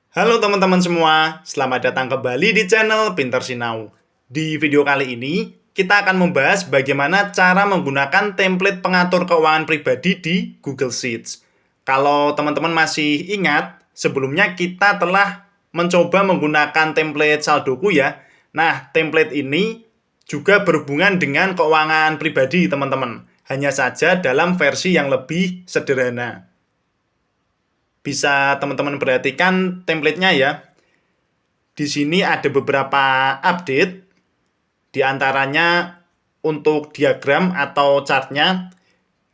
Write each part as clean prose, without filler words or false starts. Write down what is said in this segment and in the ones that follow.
Halo teman-teman semua, selamat datang kembali di channel Pinter Sinau. Di video kali ini, kita akan membahas bagaimana cara menggunakan template pengatur keuangan pribadi di Google Sheets. Kalau teman-teman masih ingat, sebelumnya kita telah mencoba menggunakan template saldoku ya. Nah, template ini juga berhubungan dengan keuangan pribadi teman-teman. Hanya saja dalam versi yang lebih sederhana. Bisa teman-teman perhatikan template-nya ya. Di sini ada beberapa update, di antaranya untuk diagram atau chartnya.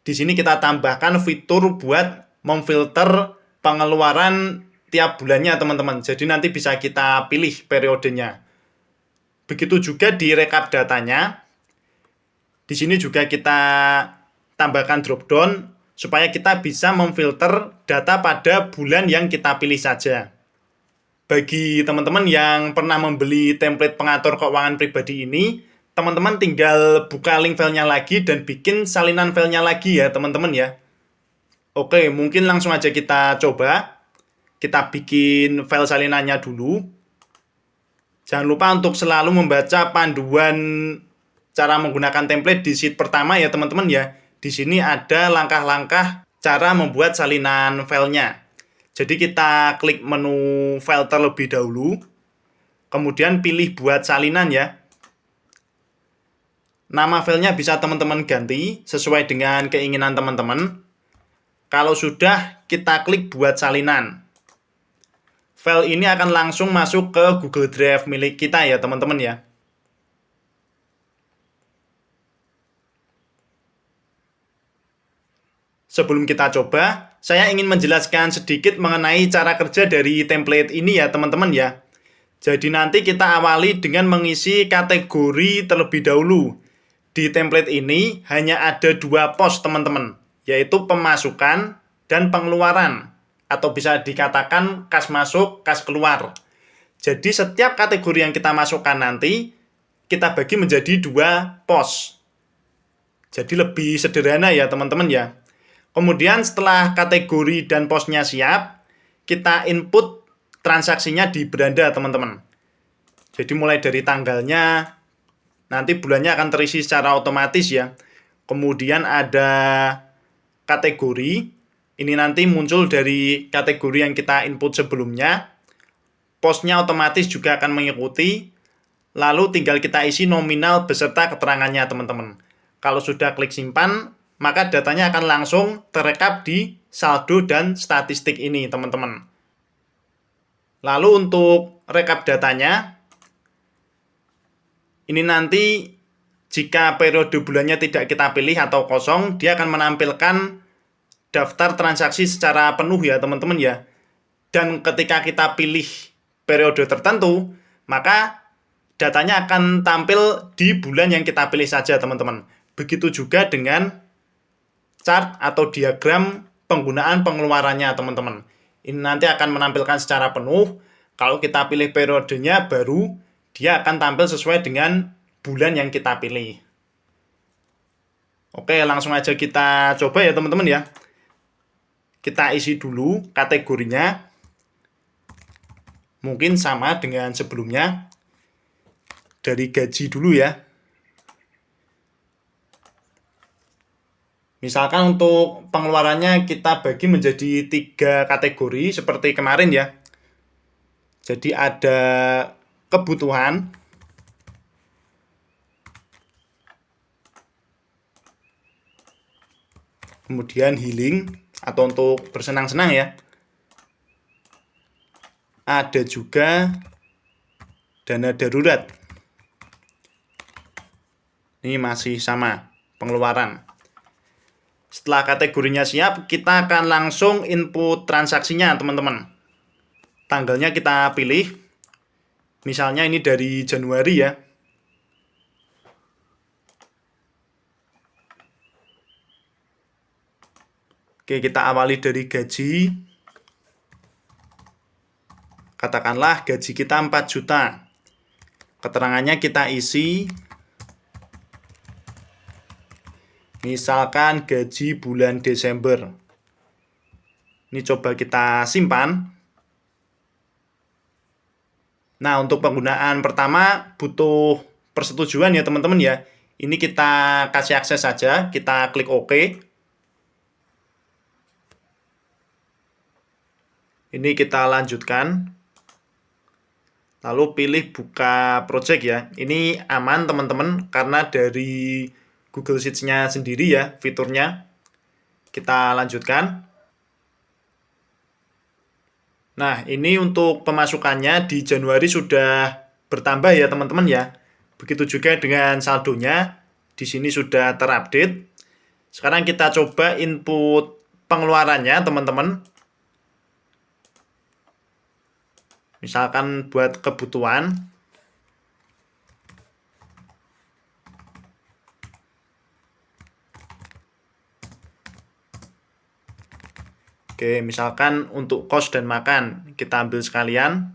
Di sini kita tambahkan fitur buat memfilter pengeluaran tiap bulannya teman-teman. Jadi nanti bisa kita pilih periodenya. Begitu juga di rekap datanya. Di sini juga kita tambahkan drop down supaya kita bisa memfilter data pada bulan yang kita pilih saja. Bagi teman-teman yang pernah membeli template pengatur keuangan pribadi ini, teman-teman tinggal buka link filenya lagi dan bikin salinan filenya lagi ya teman-teman ya. Oke, mungkin langsung aja kita coba. Kita bikin file salinannya dulu. Jangan lupa untuk selalu membaca panduan cara menggunakan template di sheet pertama ya teman-teman ya. Di sini ada langkah-langkah cara membuat salinan filenya. Jadi kita klik menu file terlebih dahulu, kemudian pilih buat salinan ya. Nama filenya bisa teman-teman ganti sesuai dengan keinginan teman-teman. Kalau sudah, kita klik buat salinan. File ini akan langsung masuk ke Google Drive milik kita ya teman-teman ya. Sebelum kita coba, saya ingin menjelaskan sedikit mengenai cara kerja dari template ini ya teman-teman ya. Jadi nanti kita awali dengan mengisi kategori terlebih dahulu. Di template ini hanya ada dua pos teman-teman, yaitu pemasukan dan pengeluaran. Atau bisa dikatakan kas masuk, kas keluar. Jadi setiap kategori yang kita masukkan nanti, kita bagi menjadi dua pos. Jadi lebih sederhana ya teman-teman ya. Kemudian setelah kategori dan posnya siap, kita input transaksinya di beranda teman-teman. Jadi mulai dari tanggalnya, nanti bulannya akan terisi secara otomatis ya. Kemudian ada kategori, ini nanti muncul dari kategori yang kita input sebelumnya. Posnya otomatis juga akan mengikuti, lalu tinggal kita isi nominal beserta keterangannya teman-teman. Kalau sudah klik simpan, maka datanya akan langsung terekap di saldo dan statistik ini teman-teman. Lalu untuk rekap datanya, ini nanti jika periode bulannya tidak kita pilih atau kosong, dia akan menampilkan daftar transaksi secara penuh ya teman-teman ya. Dan ketika kita pilih periode tertentu, maka datanya akan tampil di bulan yang kita pilih saja teman-teman. Begitu juga dengan chart atau diagram penggunaan pengeluarannya teman-teman. Ini nanti akan menampilkan secara penuh. Kalau kita pilih periodenya baru dia akan tampil sesuai dengan bulan yang kita pilih. Oke, langsung aja kita coba ya teman-teman ya. Kita isi dulu kategorinya. Mungkin sama dengan sebelumnya. Dari gaji dulu ya. Misalkan untuk pengeluarannya kita bagi menjadi 3 kategori seperti kemarin ya. Jadi ada kebutuhan, kemudian healing atau untuk bersenang-senang ya. Ada juga dana darurat. Ini masih sama pengeluaran. Setelah kategorinya siap, kita akan langsung input transaksinya teman-teman. Tanggalnya kita pilih. Misalnya ini dari Januari ya. Oke, kita awali dari gaji. Katakanlah gaji kita 4 juta. Keterangannya kita isi. Misalkan gaji bulan Desember. Ini coba kita simpan. Nah, untuk penggunaan pertama butuh persetujuan ya teman-teman ya. Ini kita kasih akses saja, kita klik OK. Ini kita lanjutkan. Lalu pilih buka project ya. Ini aman teman-teman karena dari Google Sheets-nya sendiri ya fiturnya. Kita lanjutkan. Nah, ini untuk pemasukannya di Januari sudah bertambah ya teman-teman ya. Begitu juga dengan saldonya. Di sini sudah terupdate. Sekarang kita coba input pengeluarannya teman-teman. Misalkan buat kebutuhan. Oke, misalkan untuk kos dan makan kita ambil sekalian.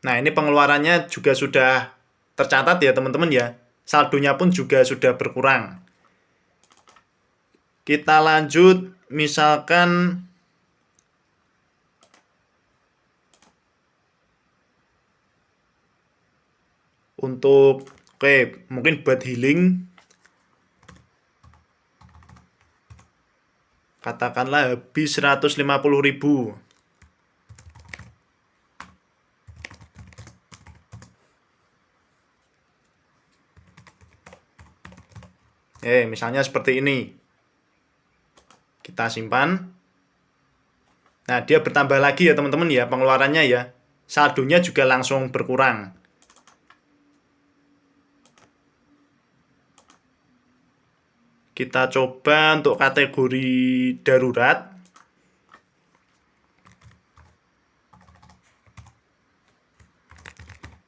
Nah, ini pengeluarannya juga sudah tercatat ya teman-teman ya. Saldonya pun juga sudah berkurang. Kita lanjut, misalkan untuk, oke, mungkin buat healing, katakanlah habis 150.000. Misalnya seperti ini. Kita simpan. Nah, dia bertambah lagi ya teman-teman ya pengeluarannya ya. Saldonya juga langsung berkurang. Kita coba untuk kategori darurat.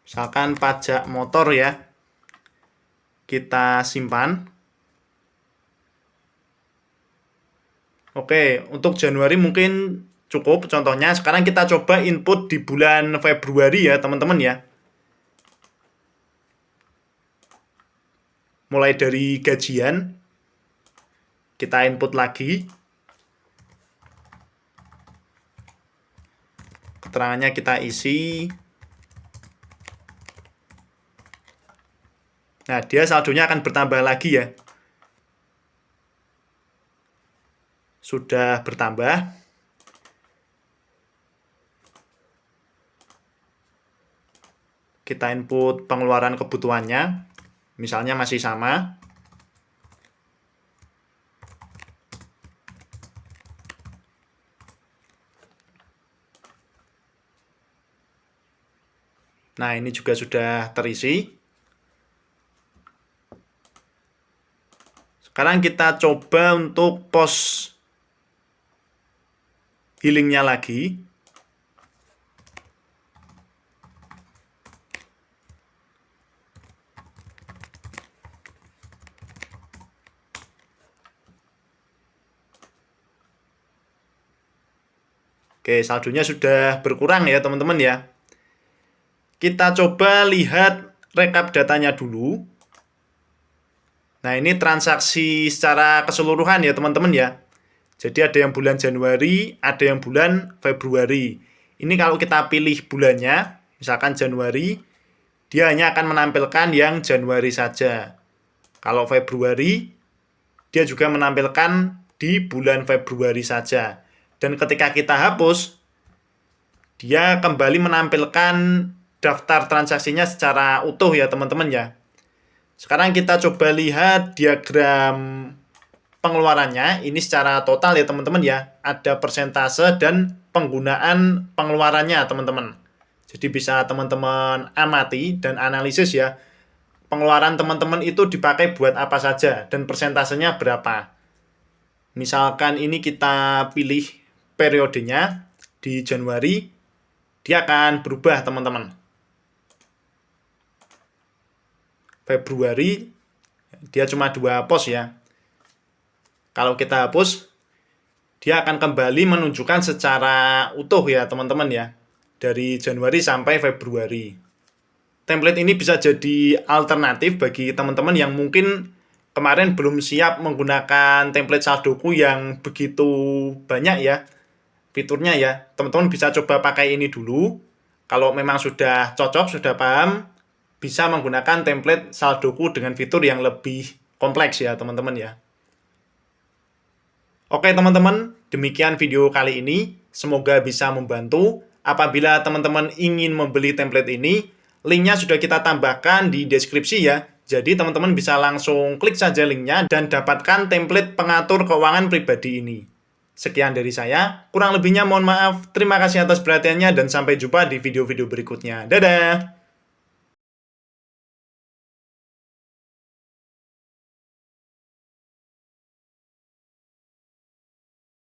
Misalkan pajak motor ya. Kita simpan. Oke, untuk Januari mungkin cukup contohnya. Sekarang kita coba input di bulan Februari ya teman-teman ya. Mulai dari gajian. Kita input lagi. Keterangannya kita isi. Nah, dia saldonya akan bertambah lagi ya. Sudah bertambah. Kita input pengeluaran kebutuhannya. Misalnya masih sama. Nah, ini juga sudah terisi. Sekarang kita coba untuk pos healingnya lagi. Oke, saldonya sudah berkurang ya teman-teman ya. Kita coba lihat rekap datanya dulu. Nah, ini transaksi secara keseluruhan ya teman-teman ya. Jadi ada yang bulan Januari, ada yang bulan Februari. Ini kalau kita pilih bulannya, misalkan Januari, dia hanya akan menampilkan yang Januari saja. Kalau Februari, dia juga menampilkan di bulan Februari saja. Dan ketika kita hapus, dia kembali menampilkan daftar transaksinya secara utuh ya teman-teman ya. Sekarang kita coba lihat diagram pengeluarannya. Ini secara total ya teman-teman ya. Ada persentase dan penggunaan pengeluarannya teman-teman. Jadi bisa teman-teman amati dan analisis ya. Pengeluaran teman-teman itu dipakai buat apa saja dan persentasenya berapa. Misalkan ini kita pilih periodenya di Januari, dia akan berubah teman-teman. Februari, dia cuma 2 pos ya. Kalau kita hapus, dia akan kembali menunjukkan secara utuh ya teman-teman ya. Dari Januari sampai Februari. Template ini bisa jadi alternatif bagi teman-teman yang mungkin kemarin belum siap menggunakan template saldoku yang begitu banyak ya fiturnya ya, teman-teman bisa coba pakai ini dulu. Kalau memang sudah cocok, sudah paham, bisa menggunakan template saldoku dengan fitur yang lebih kompleks ya teman-teman ya. Oke teman-teman, demikian video kali ini. Semoga bisa membantu. Apabila teman-teman ingin membeli template ini, linknya sudah kita tambahkan di deskripsi ya. Jadi teman-teman bisa langsung klik saja linknya dan dapatkan template pengatur keuangan pribadi ini. Sekian dari saya, kurang lebihnya mohon maaf. Terima kasih atas perhatiannya dan sampai jumpa di video-video berikutnya. Dadah!